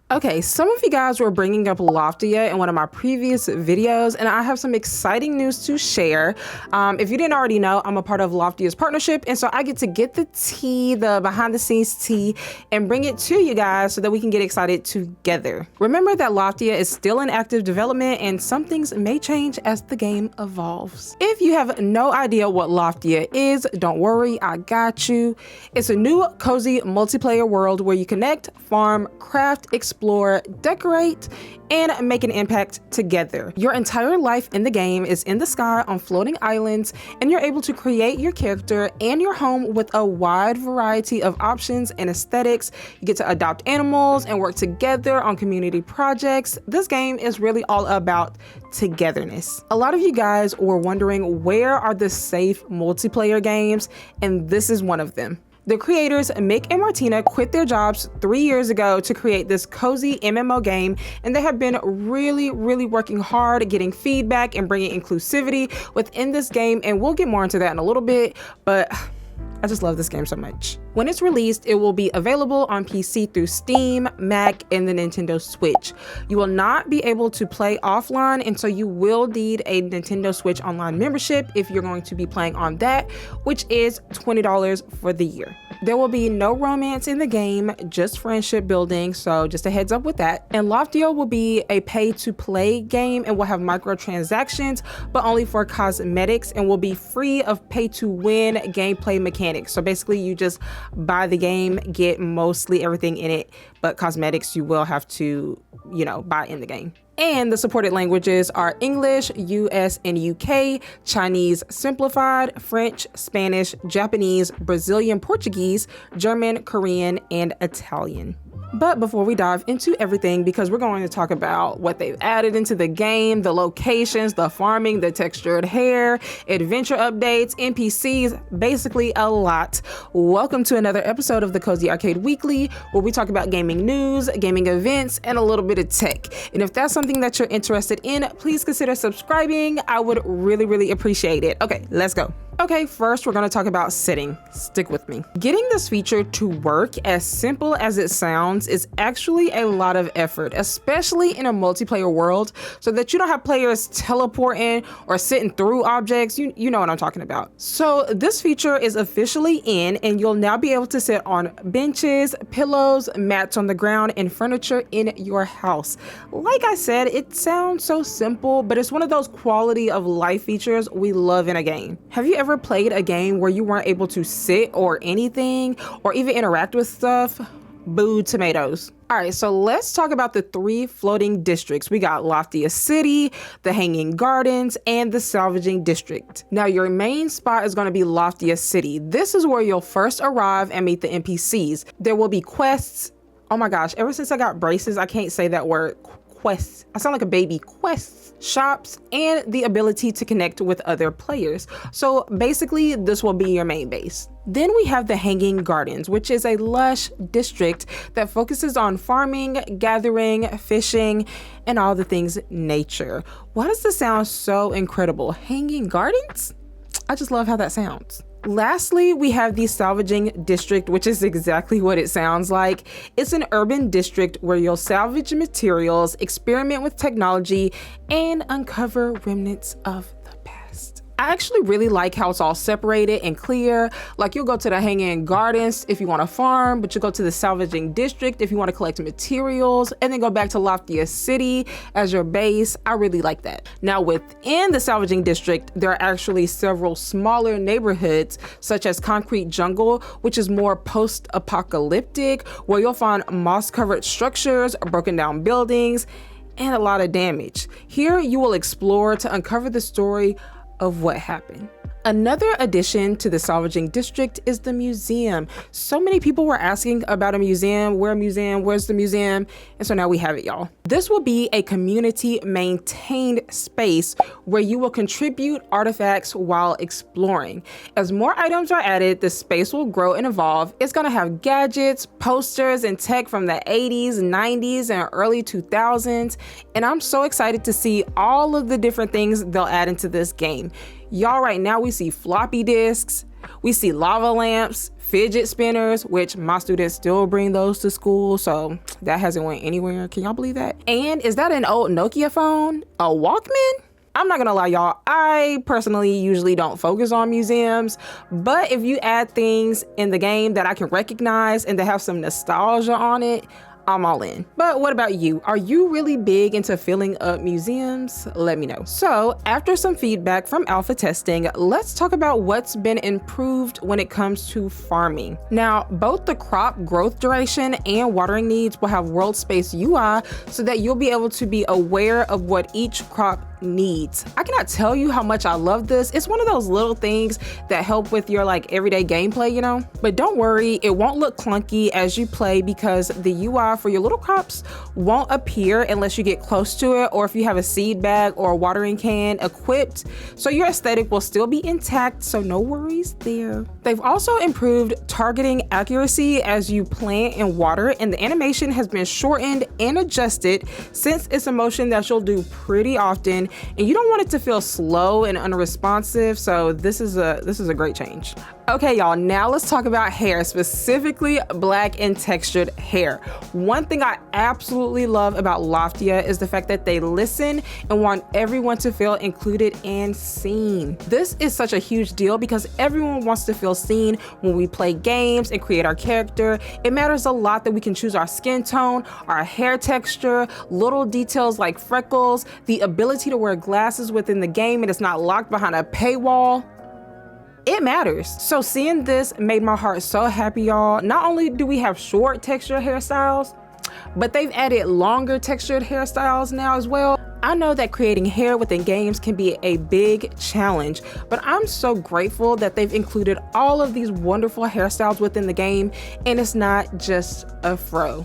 Okay, some of you guys were bringing up Loftia in one of my previous videos, and I have some exciting news to share. If you didn't already know, I'm a part of Loftia's partnership, and so I get to get the tea, the behind the scenes tea, and bring it to you guys so that we can get excited together. Remember that Loftia is still in active development, and some things may change as the game evolves. If you have no idea what Loftia is, don't worry, I got you. It's a new cozy multiplayer world where you connect, farm, craft, explore, decorate, and make an impact together. Your entire life in the game is in the sky on floating islands, and you're able to create your character and your home with a wide variety of options and aesthetics. You get to adopt animals and work together on community projects. This game is really all about togetherness. A lot of you guys were wondering, where are the safe multiplayer games? And this is one of them. The creators, Mick and Martina, quit their jobs 3 years ago to create this cozy MMO game, and they have been really working hard at getting feedback and bringing inclusivity within this game, and we'll get more into that in a little bit, but I just love this game so much. When it's released, it will be available on PC through Steam, Mac, and the Nintendo Switch. You will not be able to play offline, and so you will need a Nintendo Switch Online membership if you're going to be playing on that, which is $20 for the year. There will be no romance in the game, just friendship building, so just a heads up with that. And Loftia will be a pay-to-play game and will have microtransactions, but only for cosmetics, and will be free of pay-to-win gameplay mechanics. So basically you just buy the game, get mostly everything in it, but cosmetics you will have to, buy in the game. And the supported languages are English, US and UK, Chinese simplified, French, Spanish, Japanese, Brazilian Portuguese, German, Korean, and Italian. But before we dive into everything, because we're going to talk about what they've added into the game, the locations, the farming, the textured hair, adventure updates, NPCs, basically a lot. Welcome to another episode of the Cozy Arcade Weekly, where we talk about gaming news, gaming events, and a little bit of tech. And if that's something that you're interested in, please consider subscribing. I would really appreciate it. Okay, let's go. Okay, first we're going to talk about setting. Stick with me. Getting this feature to work, as simple as it sounds, is actually a lot of effort, especially in a multiplayer world, so that you don't have players teleporting or sitting through objects. You know what I'm talking about. So this feature is officially in, and you'll now be able to sit on benches, pillows, mats on the ground, and furniture in your house. Like I said, it sounds so simple, but it's one of those quality of life features we love in a game. Have you ever played a game where you weren't able to sit or anything or even interact with stuff? Boo tomatoes. All right, so let's talk about the 3 floating districts. We got Loftia City, the Hanging Gardens, and the Salvaging District. Now, your main spot is going to be Loftia City. This is where you'll first arrive and meet the NPCs. There will be quests. Oh my gosh, ever since I got braces, I can't say that word. Quests. I sound like a baby. Quests, shops, and the ability to connect with other players. So basically, this will be your main base. Then we have the Hanging Gardens, which is a lush district that focuses on farming, gathering, fishing, and all the things nature. Why does this sound so incredible? Hanging Gardens? I just love how that sounds. Lastly, we have the Salvaging District, which is exactly what it sounds like. It's an urban district where you'll salvage materials, experiment with technology, and uncover remnants of the past. I actually really like how it's all separated and clear. Like, you'll go to the Hanging Gardens if you want to farm, but you go to the Salvaging District if you want to collect materials, and then go back to Loftia City as your base. I really like that. Now, within the Salvaging District, there are actually several smaller neighborhoods, such as Concrete Jungle, which is more post-apocalyptic, where you'll find moss-covered structures, broken down buildings, and a lot of damage. Here, you will explore to uncover the story of what happened. Another addition to the Salvaging District is the museum. So many people were asking about a museum. Where's the museum? And so now we have it, y'all. This will be a community maintained space where you will contribute artifacts while exploring. As more items are added, the space will grow and evolve. It's gonna have gadgets, posters, and tech from the 80s, 90s, and early 2000s. And I'm so excited to see all of the different things they'll add into this game. Y'all, right now we see floppy disks, we see lava lamps, fidget spinners, which my students still bring those to school, so that hasn't went anywhere. Can y'all believe that? And is that an old Nokia phone? A Walkman? I'm not gonna lie, y'all, I personally usually don't focus on museums, but if you add things in the game that I can recognize and that have some nostalgia on it, I'm all in. But what about you? Are you really big into filling up museums? Let me know. So after some feedback from alpha testing, let's talk about what's been improved when it comes to farming. Now, both the crop growth duration and watering needs will have world space UI so that you'll be able to be aware of what each crop needs. I cannot tell you how much I love this. It's one of those little things that help with your like everyday gameplay, you know? But don't worry, it won't look clunky as you play because the UI for your little crops won't appear unless you get close to it or if you have a seed bag or a watering can equipped. So your aesthetic will still be intact, so no worries there. They've also improved targeting accuracy as you plant and water, and the animation has been shortened and adjusted since it's a motion that you'll do pretty often and you don't want it to feel slow and unresponsive, so this is a great change. Okay, y'all, now let's talk about hair, specifically black and textured hair. One thing I absolutely love about Loftia is the fact that they listen and want everyone to feel included and seen. This is such a huge deal because everyone wants to feel seen when we play games and create our character. It matters a lot that we can choose our skin tone, our hair texture, little details like freckles, the ability to wear glasses within the game and it's not locked behind a paywall. It matters. So seeing this made my heart so happy, y'all. Not only do we have short textured hairstyles, but they've added longer textured hairstyles now as well. I know that creating hair within games can be a big challenge, but I'm so grateful that they've included all of these wonderful hairstyles within the game, and it's not just a fro.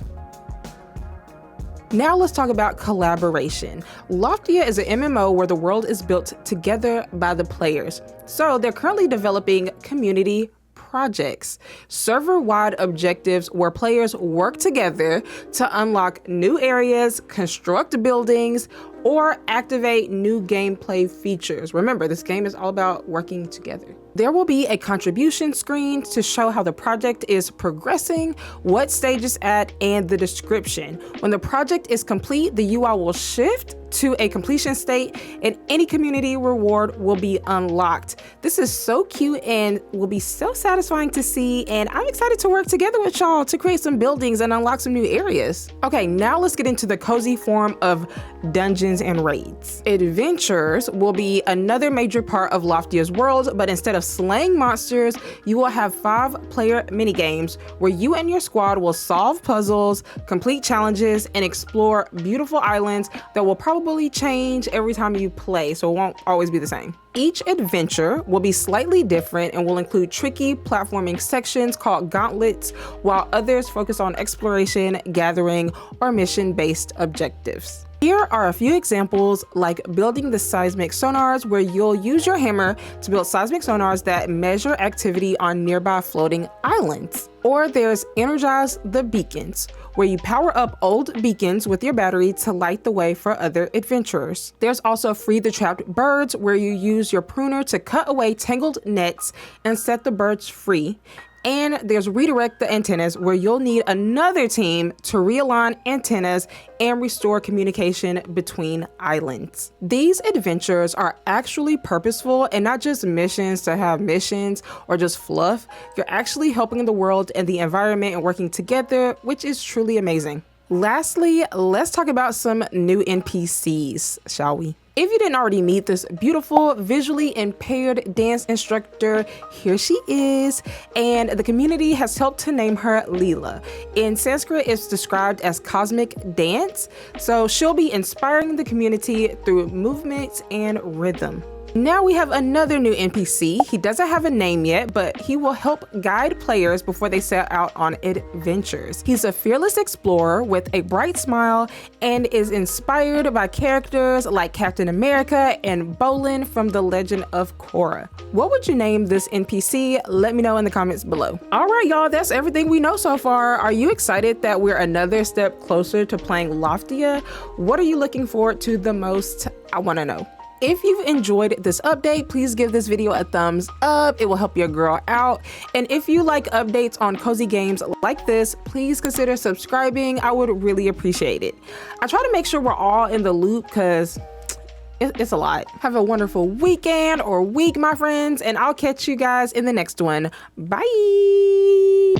Now let's talk about collaboration. Loftia is an MMO where the world is built together by the players. So they're currently developing community projects, server-wide objectives where players work together to unlock new areas, construct buildings, or activate new gameplay features. Remember, this game is all about working together. There will be a contribution screen to show how the project is progressing, what stage it's at, and the description. When the project is complete, the UI will shift to a completion state and any community reward will be unlocked. This is so cute and will be so satisfying to see, and I'm excited to work together with y'all to create some buildings and unlock some new areas. Okay, now let's get into the cozy form of dungeons and raids. Adventures will be another major part of Loftia's world, but instead of slaying monsters, you will have 5-player minigames where you and your squad will solve puzzles, complete challenges, and explore beautiful islands that will probably change every time you play, so it won't always be the same. Each adventure will be slightly different and will include tricky platforming sections called gauntlets, while others focus on exploration, gathering, or mission-based objectives. Here are a few examples, like building the seismic sonars, where you'll use your hammer to build seismic sonars that measure activity on nearby floating islands. Or there's Energize the Beacons, where you power up old beacons with your battery to light the way for other adventurers. There's also Free the Trapped Birds, where you use your pruner to cut away tangled nets and set the birds free. And there's Redirect the Antennas, where you'll need another team to realign antennas and restore communication between islands. These adventures are actually purposeful and not just missions to have missions or just fluff. You're actually helping the world and the environment and working together, which is truly amazing. Lastly, let's talk about some new NPCs, shall we? If you didn't already meet this beautiful, visually impaired dance instructor, here she is, and the community has helped to name her Leela. In Sanskrit, it's described as cosmic dance, so she'll be inspiring the community through movement and rhythm. Now we have another new NPC. He doesn't have a name yet, but he will help guide players before they set out on adventures. He's a fearless explorer with a bright smile and is inspired by characters like Captain America and Bolin from The Legend of Korra. What would you name this NPC? Let me know in the comments below. All right, y'all, that's everything we know so far. Are you excited that we're another step closer to playing Loftia? What are you looking forward to the most? I want to know. If you've enjoyed this update, please give this video a thumbs up. It will help your girl out. And if you like updates on cozy games like this, please consider subscribing. I would really appreciate it. I try to make sure we're all in the loop because it's a lot. Have a wonderful weekend or week, my friends, and I'll catch you guys in the next one. Bye.